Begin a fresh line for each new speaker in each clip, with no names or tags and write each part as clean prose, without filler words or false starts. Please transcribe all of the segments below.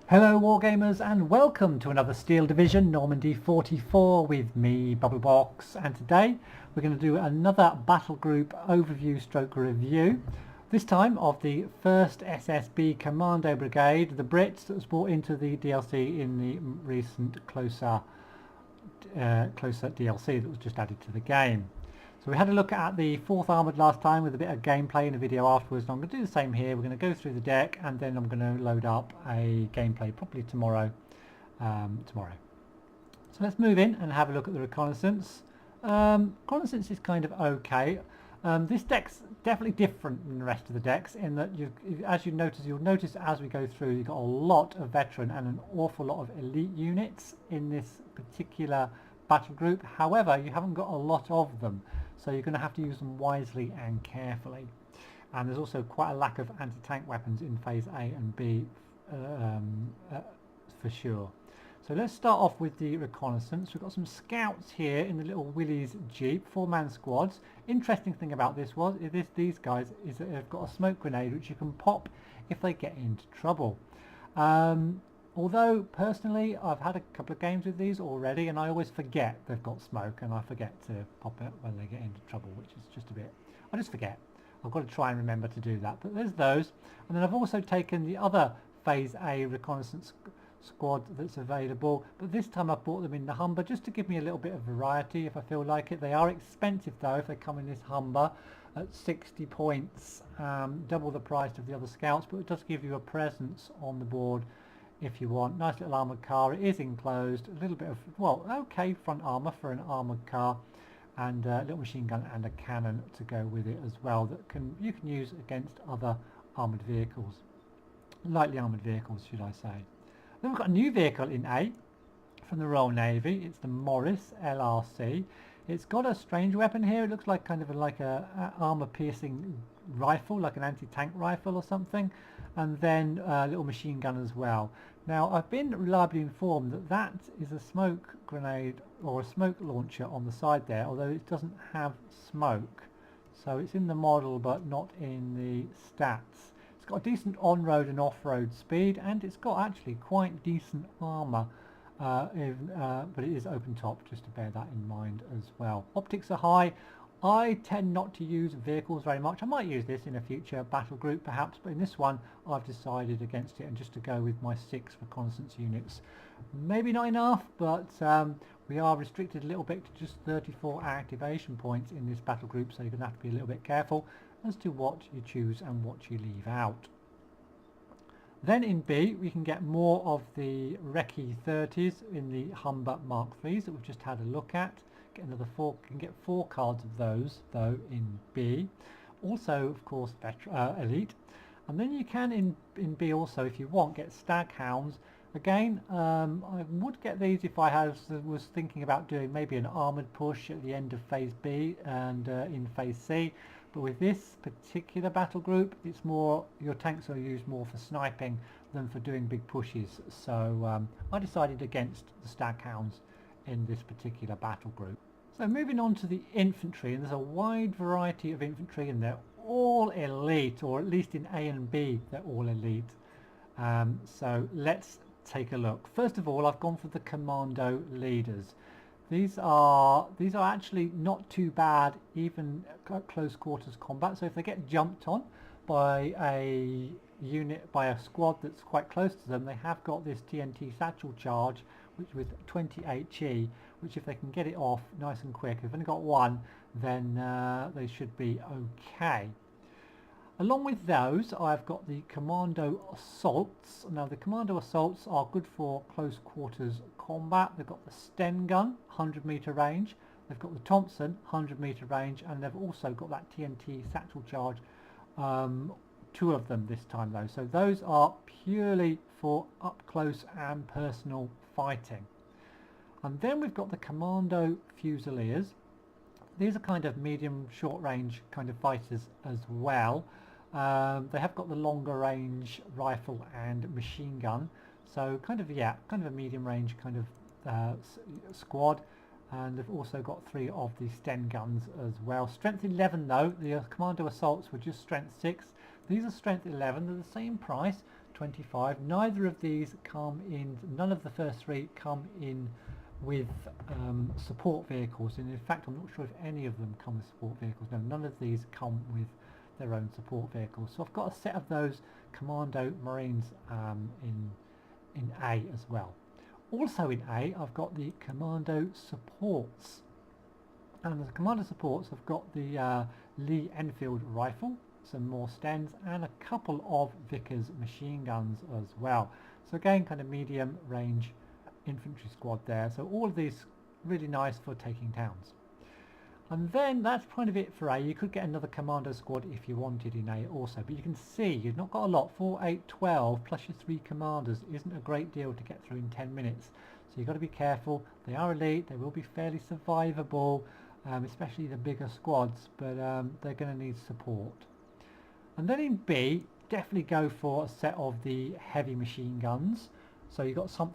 Hello Wargamers and welcome to another Steel Division Normandy 44 with me, Bubblebox, and today we're going to do another battle group overview stroke review, this time of the 1st SSB Commando Brigade, the Brits that was brought into the DLC in the recent closer DLC that was just added to the game. So we had a look at the 4th Armourd last time with a bit of gameplay in a video afterwards, and I'm going to do the same here. We're going to go through the deck and then I'm going to load up a gameplay probably tomorrow. So let's move in and have a look at the Reconnaissance. Reconnaissance is kind of okay. This deck's definitely different than the rest of the decks in that you'll notice as we go through you've got a lot of veteran and an awful lot of elite units in this particular battle group. However, you haven't got a lot of them, so you're going to have to use them wisely and carefully. And there's also quite a lack of anti-tank weapons in phase A and B for sure. So let's start off with the Reconnaissance. We've got some scouts here in the little Willys Jeep, 4-man squads. Interesting thing about these guys is that they've got a smoke grenade which you can pop if they get into trouble. Although personally I've had a couple of games with these already and I always forget they've got smoke and I forget to pop it when they get into trouble, which is just a bit, I just forget. I've got to try and remember to do that. But there's those, and then I've also taken the other phase A reconnaissance squad that's available, but this time I've bought them in the Humber just to give me a little bit of variety if I feel like it. They are expensive though if they come in this Humber at 60 points, double the price of the other scouts, but it does give you a presence on the board if you want. Nice little armoured car. It is enclosed, a little bit of, well, okay front armour for an armoured car, and a little machine gun and a cannon to go with it as well that you can use against other armoured vehicles, lightly armoured vehicles should I say. Then we've got a new vehicle in A from the Royal Navy. It's the Morris LRC. It's got a strange weapon here. It looks like kind of like a armour piercing rifle, like an anti-tank rifle or something, and then a little machine gun as well. Now I've been reliably informed that that is a smoke grenade or a smoke launcher on the side there, although it doesn't have smoke, so it's in the model but not in the stats. It's got a decent on-road and off-road speed, and it's got actually quite decent armour, but it is open top, just to bear that in mind as well. Optics are high. I tend not to use vehicles very much. I might use this in a future battle group perhaps, but in this one I've decided against it and just to go with my 6 reconnaissance units. Maybe not enough, but we are restricted a little bit to just 34 activation points in this battle group, so you're going to have to be a little bit careful as to what you choose and what you leave out. Then in B we can get more of the Recce 30s in the Humber Mark IIIs that we've just had a look at. Another 4, can get 4 cards of those though in B. Also of course elite, and then you can in B also, if you want, get stag hounds. Again, I would get these if I was thinking about doing maybe an armoured push at the end of phase B and in phase C, but with this particular battle group it's more, your tanks are used more for sniping than for doing big pushes, so I decided against the stag hounds in this particular battle group. So moving on to the infantry, and there's a wide variety of infantry and they're all elite, or at least in A and B they're all elite. So let's take a look. First of all, I've gone for the commando leaders. These are actually not too bad even at close quarters combat, so if they get jumped on by a unit, by a squad that's quite close to them, they have got this TNT satchel charge which with 20 HE, which if they can get it off nice and quick, if they've only got one, then they should be okay. Along with those I've got the Commando Assaults. Now the Commando Assaults are good for close quarters combat. They've got the Sten gun, 100 meter range, they've got the Thompson, 100 meter range, and they've also got that TNT satchel charge, 2 of them this time though, so those are purely for up close and personal fighting. And then we've got the Commando Fusiliers. These are kind of medium short range kind of fighters as well. They have got the longer range rifle and machine gun, so kind of a medium range kind of squad, and they've also got 3 of the Sten guns as well. Strength 11 though, the Commando Assaults were just strength 6. These are strength 11, they're the same price, 25. Neither of these come in, none of the first three come in with support vehicles, and in fact I'm not sure if any of them come with support vehicles. No, none of these come with their own support vehicles. So I've got a set of those Commando Marines in A as well. Also in A, I've got the Commando Supports. And the Commando Supports have got the Lee Enfield rifle, some more Stens, and a couple of Vickers machine guns as well. So again, kind of medium range infantry squad there. So all of these really nice for taking towns. And then that's kind of it for A. You could get another commando squad if you wanted in A also, but you can see you've not got a lot. 4, 8, 12 plus your 3 commanders isn't a great deal to get through in 10 minutes. So you've got to be careful. They are elite, they will be fairly survivable, especially the bigger squads, but they're going to need support. And then in B, definitely go for a set of the heavy machine guns. So you've got some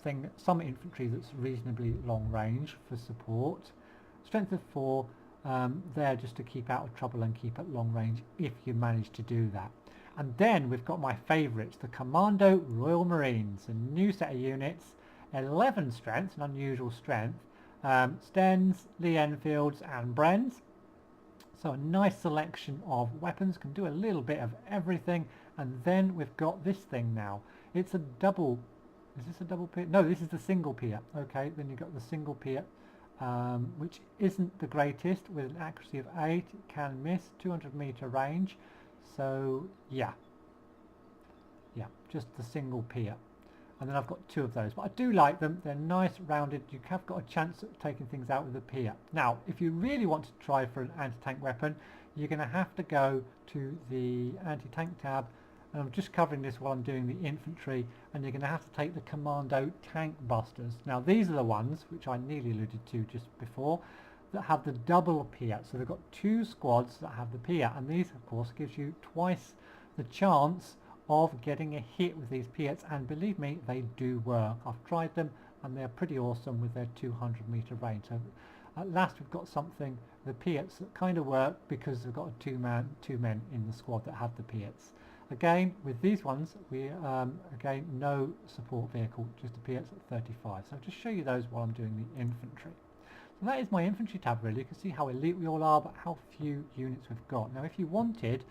infantry that's reasonably long range for support. Strength of 4, there just to keep out of trouble and keep at long range if you manage to do that. And then we've got my favourites, the Commando Royal Marines, a new set of units, 11 strength, an unusual strength, Stens, Lee Enfields and Brens. So a nice selection of weapons, can do a little bit of everything. And then we've got this thing now. It's a double, is this a double pier? No, this is the single pier. Okay, then you've got the single pier, which isn't the greatest, with an accuracy of 8, it can miss, 200 meter range. So yeah, just the single pier. And then I've got 2 of those, but I do like them. They're nice, rounded. You have got a chance of taking things out with a pier. Now, if you really want to try for an anti-tank weapon, you're going to have to go to the anti-tank tab. And I'm just covering this while I'm doing the infantry, and you're going to have to take the Commando Tank Busters. Now, these are the ones, which I nearly alluded to just before, that have the double pier. So they've got 2 squads that have the pier, and these, of course, gives you twice the chance of getting a hit with these Piats, and believe me, they do work. I've tried them and they're pretty awesome with their 200 meter range. So at last we've got something, the Piats, that kind of work because we've got 2 men in the squad that have the Piats. Again, with these ones, we again no support vehicle, just the Piats at 35. So I'll just show you those while I'm doing the infantry. So that is my infantry tab really. You can see how elite we all are, but how few units we've got. Now if you wanted,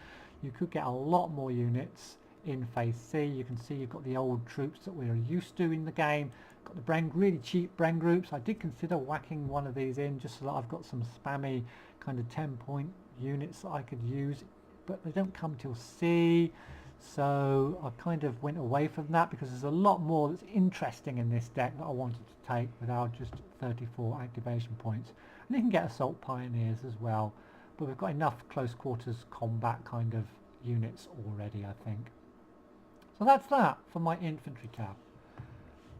you could get a lot more units in phase C. You can see you've got the old troops that we're used to in the game. Got the Bren, really cheap Bren groups. I did consider whacking one of these in just so that I've got some spammy kind of 10-point units that I could use, but they don't come till C, so I kind of went away from that because there's a lot more that's interesting in this deck that I wanted to take without just 34 activation points. And you can get Assault Pioneers as well, but we've got enough close quarters combat kind of units already, I think. So that's that for my infantry tab.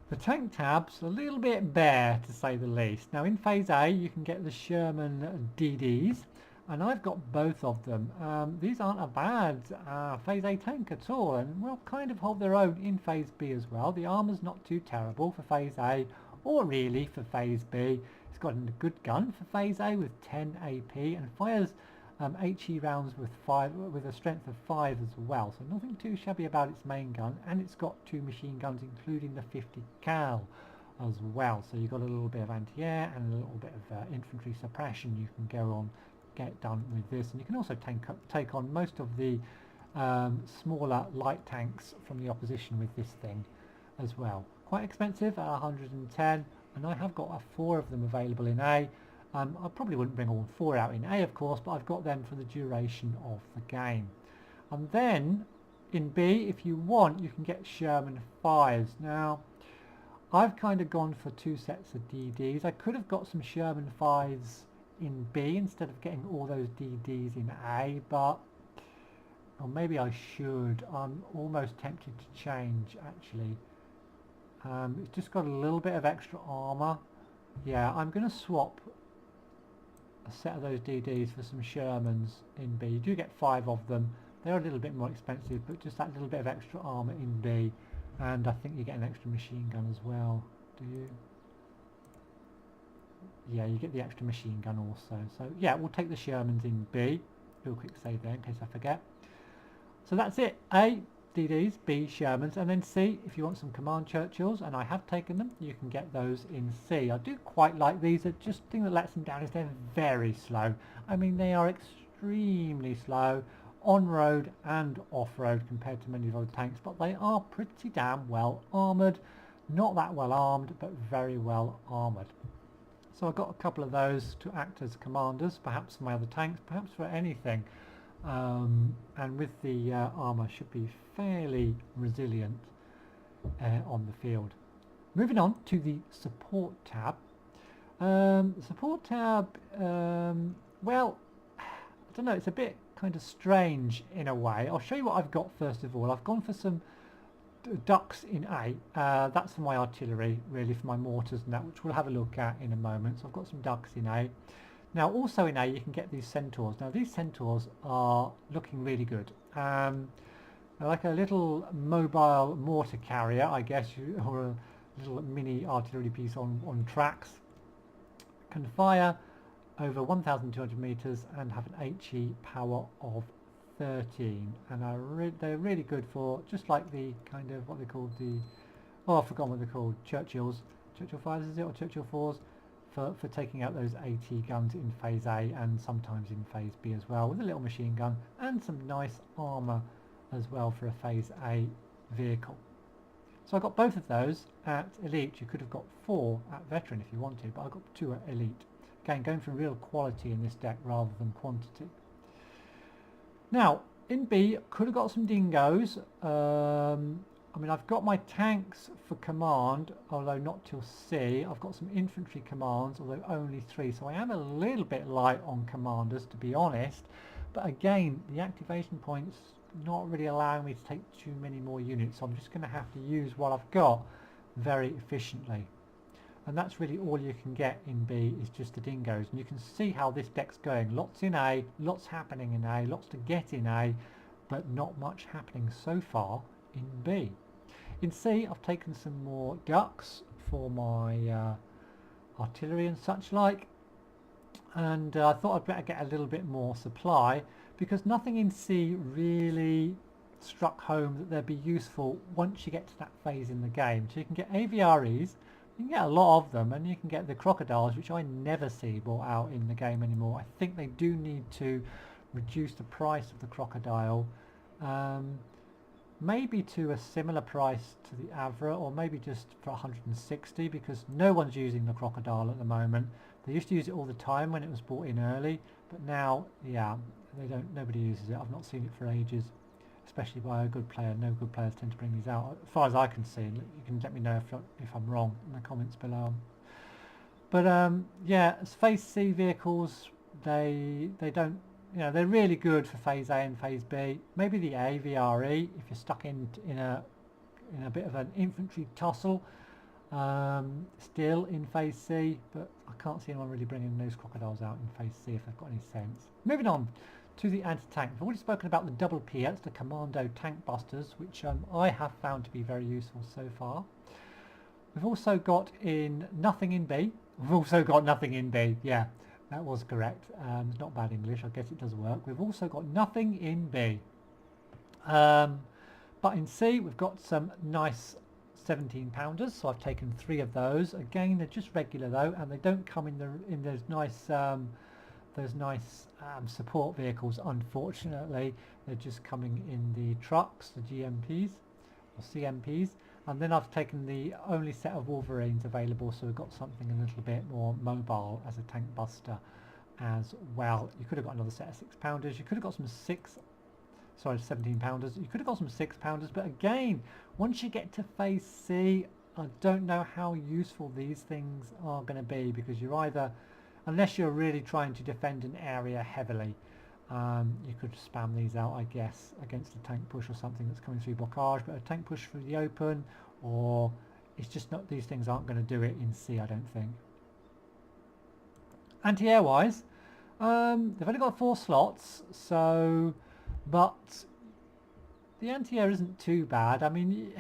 The tank tab's a little bit bare, to say the least. Now in phase A you can get the Sherman DDs, and I've got both of them. These aren't a bad phase A tank at all, and will kind of hold their own in phase B as well. The armour's not too terrible for phase A, or really for phase B. It's got a good gun for phase A with 10 AP and fires HE rounds with a strength of 5 as well, so nothing too shabby about its main gun, and it's got 2 machine guns including the 50 cal as well, so you've got a little bit of anti-air and a little bit of infantry suppression you can go on, get done with this. And you can also take on most of the smaller light tanks from the opposition with this thing as well. Quite expensive at 110, and I have got 4 of them available in A. I probably wouldn't bring all 4 out in A, of course, but I've got them for the duration of the game. And then in B, if you want, you can get Sherman 5s. Now, I've kind of gone for 2 sets of DDs. I could have got some Sherman 5s in B instead of getting all those DDs in A, but, or maybe I should. I'm almost tempted to change, actually. It's just got a little bit of extra armour. Yeah, I'm going to swap a set of those DDs for some Shermans in B. You do get 5 of them. They're a little bit more expensive, but just that little bit of extra armour in B. And I think you get an extra machine gun as well. Do you? Yeah, you get the extra machine gun also. So yeah, we'll take the Shermans in B. Do a quick save there in case I forget. So that's it. A, DDs, B Shermans, and then C if you want some command Churchills, and I have taken them. You can get those in C. I do quite like these. The just thing that lets them down is they're very slow. I mean, they are extremely slow on road and off road compared to many of the other tanks, but they are pretty damn well armoured. Not that well armed, but very well armoured. So I've got a couple of those to act as commanders, perhaps for my other tanks, perhaps for anything. And with the armour should be fairly resilient on the field. Moving on to the support tab. Support tab, well, I don't know, it's a bit kind of strange in a way. I'll show you what I've got first of all. I've gone for some ducks in A. That's for my artillery, really, for my mortars and that, which we'll have a look at in a moment. So I've got some ducks in A. Now also in A you can get these centaurs. Now these centaurs are looking really good. They're like a little mobile mortar carrier, I guess, or a little mini artillery piece on tracks. Can fire over 1,200 meters and have an HE power of 13, and they're really good for, just like the kind of what they call the, oh, I've forgotten what they're called, Churchill 5s is it, or Churchill 4s, for taking out those AT guns in phase A and sometimes in phase B as well, with a little machine gun and some nice armour as well for a phase A vehicle. So I got both of those at elite. You could have got 4 at veteran if you wanted, but I got 2 at elite. Again, going for real quality in this deck rather than quantity. Now, in B, could have got some dingoes. I mean, I've got my tanks for command, although not till C. I've got some infantry commands, although only 3. So I am a little bit light on commanders, to be honest. But again, the activation points not really allowing me to take too many more units. So I'm just going to have to use what I've got very efficiently. And that's really all you can get in B, is just the dingoes. And you can see how this deck's going. Lots in A, lots happening in A, lots to get in A, but not much happening so far in B. In C, I've taken some more ducks for my artillery and such like. And I thought I'd better get a little bit more supply, because nothing in C really struck home that they'd be useful once you get to that phase in the game. So you can get AVREs, you can get a lot of them, and you can get the crocodiles, which I never see brought out in the game anymore. I think they do need to reduce the price of the crocodile, maybe to a similar price to the Avra, or maybe just for 160, because no one's using the crocodile at the moment. They used to use it all the time when it was brought in early, but now, yeah, nobody uses it. I've not seen it for ages, especially by a good player. No good players tend to bring these out, as far as I can see. You can let me know if I'm wrong in the comments below. But yeah, as phase C vehicles, they don't, you know, they're really good for phase A and phase B. Maybe the AVRE if you're stuck in a bit of an infantry tussle. Still in phase C, but I can't see anyone really bringing those crocodiles out in phase C if they've got any sense. Moving on to the anti-tank. We've already spoken about the double P, that's the Commando Tank Busters, which I have found to be very useful so far. We've also got nothing in B. We've also got nothing in B, yeah, that was correct. It's not bad English, I guess it does work. We've also got nothing in B. But in C we've got some nice 17-pounders, so I've taken 3 of those. Again, they're just regular though, and they don't come in those nice support vehicles, unfortunately. They're just coming in the trucks, the GMPs or CMPs, and then I've taken the only set of Wolverines available, so we've got something a little bit more mobile as a tank buster as well. You could have got another set of 6-pounders, you could have got some 17-pounders, you could have got some 6-pounders, but again, once you get to phase C, I don't know how useful these things are going to be, because you're either, unless you're really trying to defend an area heavily, you could spam these out, I guess, against a tank push or something that's coming through blockage, but a tank push through the open, or it's just not, these things aren't going to do it in C, I don't think. Anti-air wise, they've only got 4 slots, so, but the anti-air isn't too bad. I mean,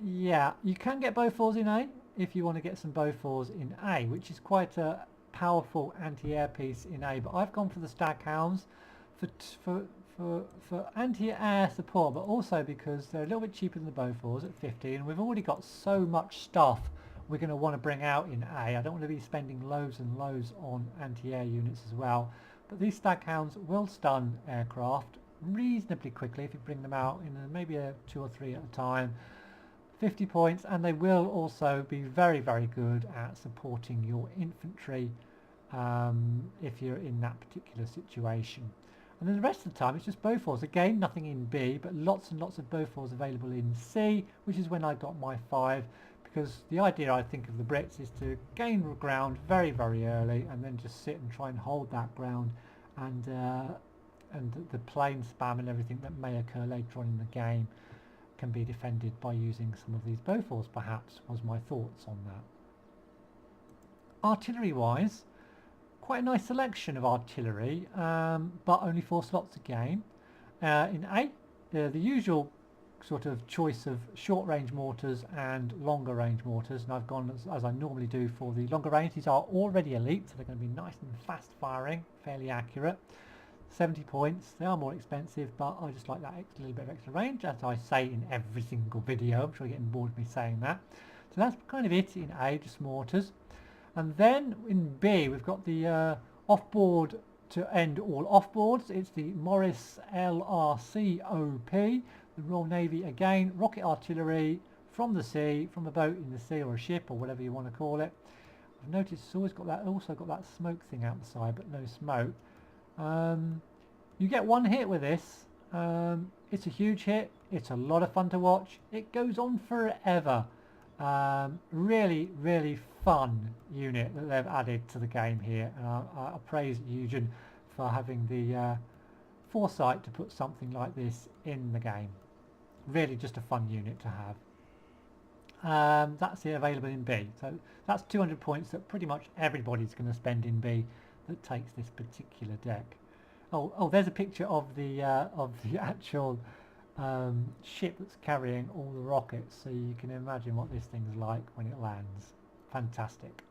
yeah, you can get Bofors in A if you want to get some Bofors in A, which is quite a powerful anti-air piece in A, but I've gone for the Staghounds for for anti-air support, but also because they're a little bit cheaper than the Bofors at 50, and we've already got so much stuff we're going to want to bring out in A. I don't want to be spending loads and loads on anti-air units as well. But these Staghounds will stun aircraft reasonably quickly if you bring them out in maybe 2 or 3 at a time. 50 points, and they will also be very, very good at supporting your infantry if you're in that particular situation. And then the rest of the time it's just Bofors. Again, nothing in B, but lots and lots of Bofors available in C, which is when I got my 5, because the idea, I think, of the Brits is to gain ground very, very early and then just sit and try and hold that ground, and the plane spam and everything that may occur later on in the game can be defended by using some of these Bofors, perhaps, was my thoughts on that. Artillery-wise, quite a nice selection of artillery, but only 4 slots a game. In A, the usual sort of choice of short-range mortars and longer-range mortars, and I've gone as I normally do for the longer range. These are already elite, so they're going to be nice and fast-firing, fairly accurate. 70 points. They are more expensive, but I just like that little bit of extra range, as I say in every single video. I'm sure you're getting bored of me saying that. So that's kind of it in A, just mortars. And then in B, we've got the off-board to end all off-boards. It's the Morris LRCOP, the Royal Navy again, rocket artillery from the sea, from a boat in the sea or a ship or whatever you want to call it. I've noticed it's always got that, also got that smoke thing out the side, but no smoke. You get 1 hit with this. It's a huge hit. It's a lot of fun to watch. It goes on forever. Really, really fun unit that they've added to the game here. I praise Eugen for having the foresight to put something like this in the game. Really just a fun unit to have. That's available in B. So that's 200 points that pretty much everybody's going to spend in B that takes this particular deck. Oh, there's a picture of the actual ship that's carrying all the rockets, so you can imagine what this thing's like when it lands. Fantastic.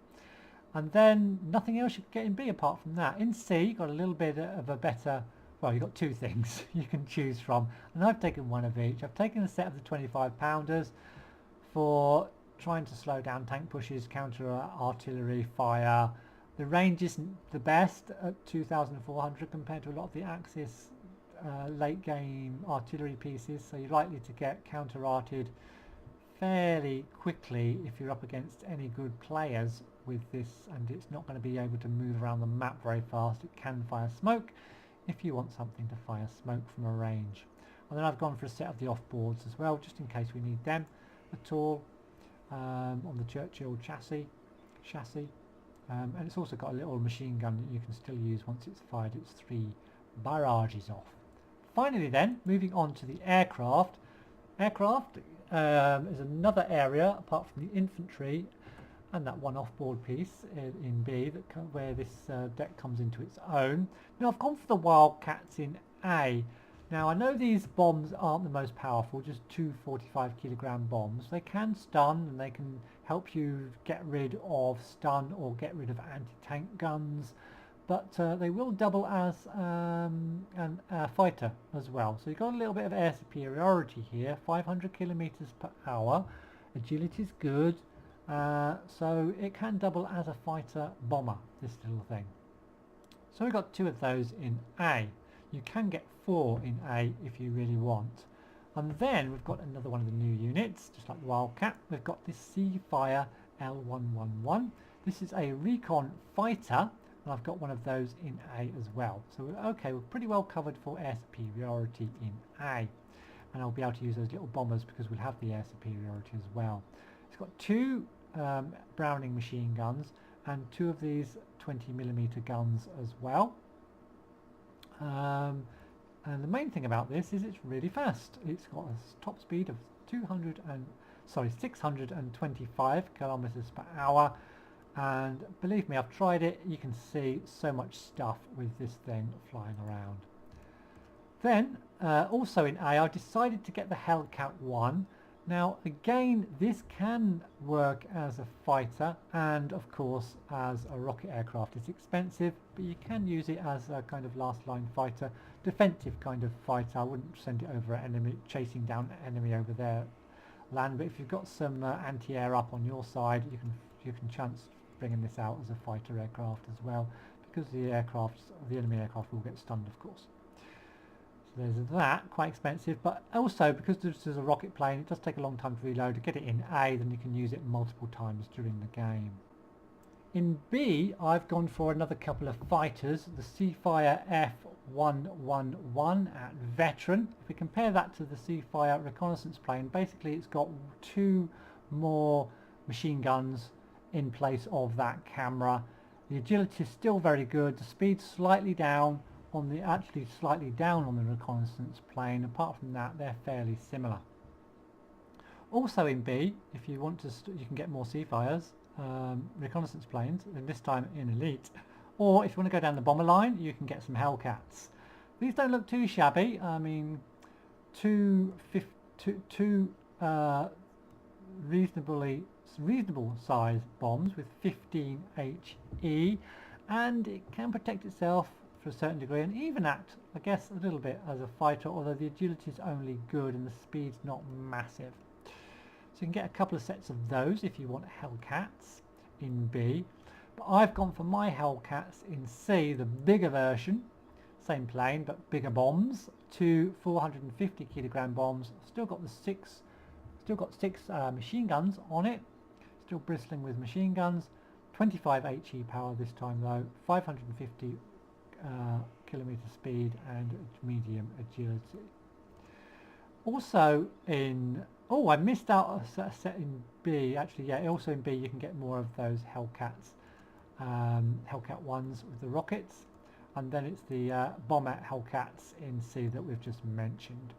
And then nothing else you can get in B apart from that. In C, you've got a little bit of a better, well, you've got 2 things you can choose from, and I've taken 1 of each. I've taken a set of the 25-pounders for trying to slow down tank pushes, counter artillery fire. The range isn't the best at 2,400 compared to a lot of the Axis late game artillery pieces, so you're likely to get counter-arted fairly quickly if you're up against any good players with this, and it's not going to be able to move around the map very fast. It can fire smoke if you want something to fire smoke from a range. And then I've gone for a set of the off-boards as well, just in case we need them at all, on the Churchill chassis. And it's also got a little machine gun that you can still use once it's fired its 3 barrages off. Finally then, moving on to the aircraft. Aircraft is another area, apart from the infantry and that one off-board piece in B, where this deck comes into its own. Now I've gone for the Wildcats in A. Now I know these bombs aren't the most powerful, just 2 45-kilogram bombs. They can stun and they can help you get rid of stun or get rid of anti-tank guns, but they will double as a fighter as well. So you've got a little bit of air superiority here, 500 kilometers per hour. Agility is good, so it can double as a fighter bomber, this little thing. So we've got 2 of those in A. You can get 4 in A if you really want. And then we've got another one of the new units, just like the Wildcat. We've got this Seafire L111. This is a recon fighter, and I've got one of those in A as well. So we're pretty well covered for air superiority in A. And I'll be able to use those little bombers because we'll have the air superiority as well. It's got 2 Browning machine guns and 2 of these 20mm guns as well. And the main thing about this is it's really fast. It's got a top speed of 625 kilometers per hour, and believe me, I've tried it. You can see so much stuff with this thing flying around. Then also in A, I decided to get the Hellcat 1. Now again, this can work as a fighter and of course as a rocket aircraft. It's expensive, but you can use it as a kind of last line fighter defensive kind of fighter. I wouldn't send it over an enemy, chasing down enemy over their land, but if you've got some anti-air up on your side, you can chance bringing this out as a fighter aircraft as well, because the enemy aircraft will get stunned, of course. So there's that, quite expensive, but also because this is a rocket plane, it does take a long time to reload. To get it in A, then you can use it multiple times during the game. In B, I've gone for another couple of fighters, the Seafire F111 at Veteran. If we compare that to the Seafire Reconnaissance plane, basically it's got 2 more machine guns in place of that camera. The agility is still very good, the speed's slightly down on the Reconnaissance plane. Apart from that, they're fairly similar. Also in B, if you want to, you can get more Seafires, reconnaissance planes, and this time in Elite. Or if you want to go down the bomber line, you can get some Hellcats. These don't look too shabby. I mean, two reasonable size bombs with 15 HE, and it can protect itself for a certain degree and even act, I guess, a little bit as a fighter, although the agility is only good and the speed's not massive. So you can get a couple of sets of those if you want Hellcats in B. But I've gone for my Hellcats in C, the bigger version, same plane but bigger bombs, 2 450 kilogram bombs. Still got six machine guns on it, still bristling with machine guns. 25 HE power this time though, 550 kilometer speed and medium agility. Also in, I missed out a set in B, actually, yeah, also in B you can get more of those Hellcats, Hellcat 1s with the rockets, and then it's the bomber Hellcats in C that we've just mentioned.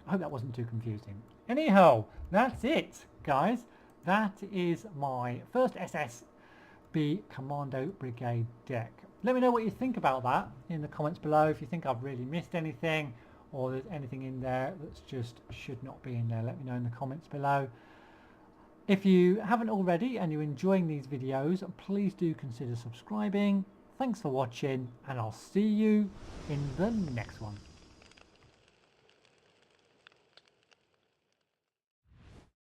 I hope that wasn't too confusing. Anyhow, that's it, guys. That is my first SSB Commando Brigade deck. Let me know what you think about that in the comments below. If you think I've really missed anything, or there's anything in there that's just should not be in there, let me know in the comments below. If you haven't already and you're enjoying these videos, please do consider subscribing. Thanks for watching, and I'll see you in the next one.